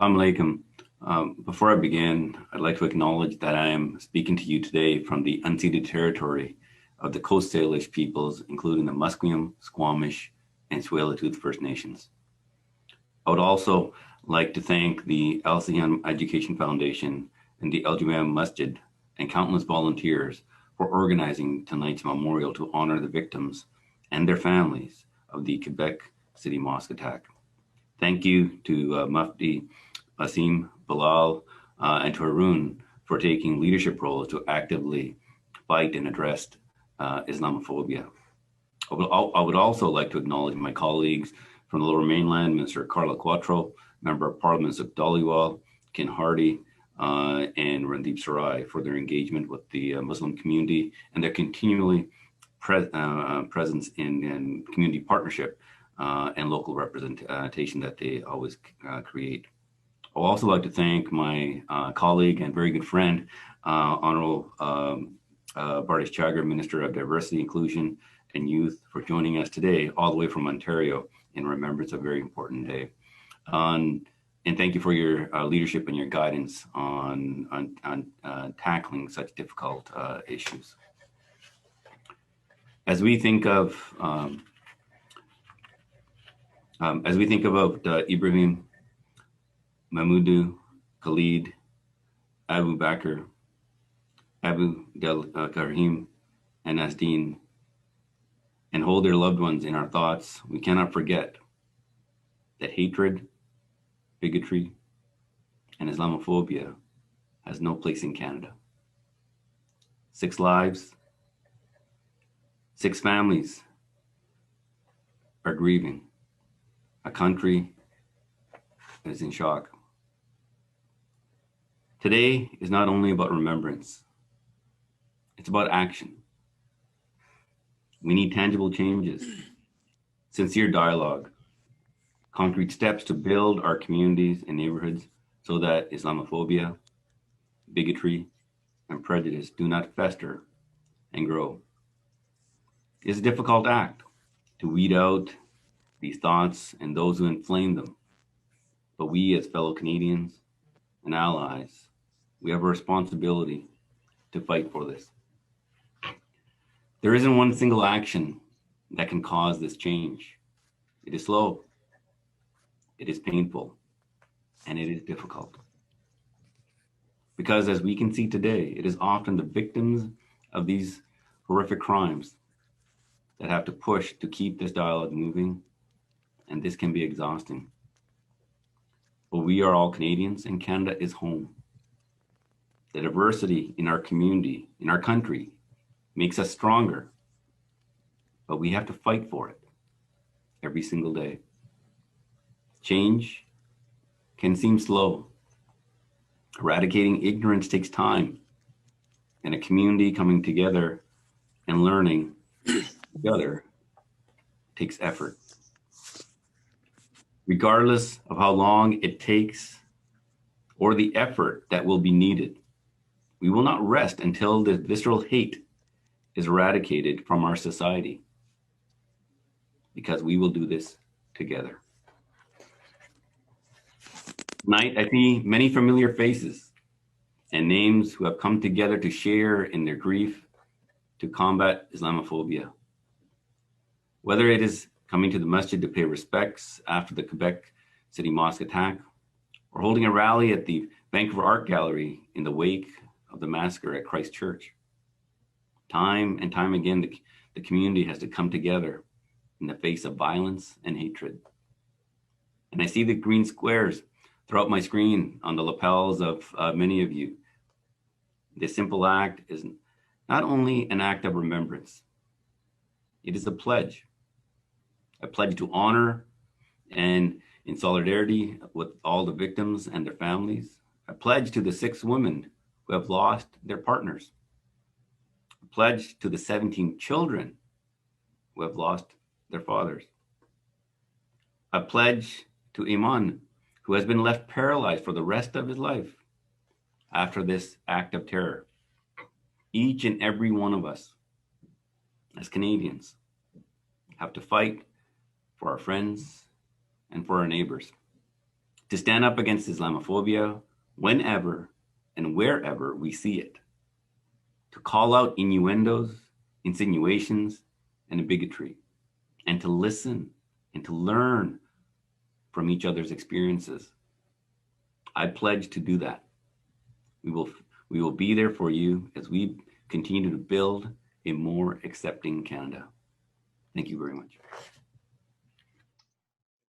Assalamu alaikum. Before I begin, I'd like to acknowledge that I am speaking to you today from the unceded territory of the Coast Salish peoples, including the Musqueam, Squamish, and Tsleil-Waututh First Nations. I would also like to thank the Al Sajjan Education Foundation and the LGM Masjid and countless volunteers for organizing tonight's memorial to honor the victims and their families of the Quebec City Mosque attack. Thank you to Mufti Asim Bilal and to Haroon for taking leadership roles to actively fight and address Islamophobia. I would also like to acknowledge my colleagues from the Lower Mainland, Minister Carla Quattro, Member of Parliament of Dhaliwal, Ken Hardy, and Randeep Sarai for their engagement with the Muslim community and their continually presence in community partnership and local representation that they always create. I'd also like to thank my colleague and very good friend, Honorable Bardish Chagger, Minister of Diversity, Inclusion, and Youth, for joining us today, all the way from Ontario, in remembrance of a very important day. And thank you for your leadership and your guidance on tackling such difficult issues. As we think of about Ibrahim, Mahmoudou, Khalid, Abu Bakr, Abu Del Karhim, and Asdeen, and hold their loved ones in our thoughts, we cannot forget that hatred, bigotry, and Islamophobia has no place in Canada. 6 lives, 6 families are grieving. A country that is in shock. Today is not only about remembrance, it's about action. We need tangible changes, sincere dialogue, concrete steps to build our communities and neighborhoods so that Islamophobia, bigotry, and prejudice do not fester and grow. It's a difficult act to weed out these thoughts and those who inflame them. But we, as fellow Canadians and allies, we have a responsibility to fight for this. There isn't one single action that can cause this change. It is slow, it is painful, and it is difficult. Because as we can see today, it is often the victims of these horrific crimes that have to push to keep this dialogue moving, and this can be exhausting. But we are all Canadians, and Canada is home. The diversity in our community, in our country, makes us stronger, but we have to fight for it every single day. Change can seem slow. Eradicating ignorance takes time, and a community coming together and learning together takes effort. Regardless of how long it takes or the effort that will be needed, we will not rest until the visceral hate is eradicated from our society, because we will do this together. Tonight, I see many familiar faces and names who have come together to share in their grief to combat Islamophobia. Whether it is coming to the masjid to pay respects after the Quebec City Mosque attack, or holding a rally at the Vancouver Art Gallery in the wake of the massacre at Christ Church. Time and time again, the community has to come together in the face of violence and hatred. And I see the green squares throughout my screen on the lapels of many of you. This simple act is not only an act of remembrance, it is a pledge to honor and in solidarity with all the victims and their families, a pledge to the 6 women who have lost their partners, a pledge to the 17 children who have lost their fathers, a pledge to Iman, who has been left paralyzed for the rest of his life after this act of terror. Each and every one of us, as Canadians, have to fight for our friends and for our neighbors. to stand up against Islamophobia whenever and wherever we see it, to call out innuendos, insinuations, and bigotry, and to listen and to learn from each other's experiences. I pledge to do that. We will be there for you as we continue to build a more accepting Canada. Thank you very much.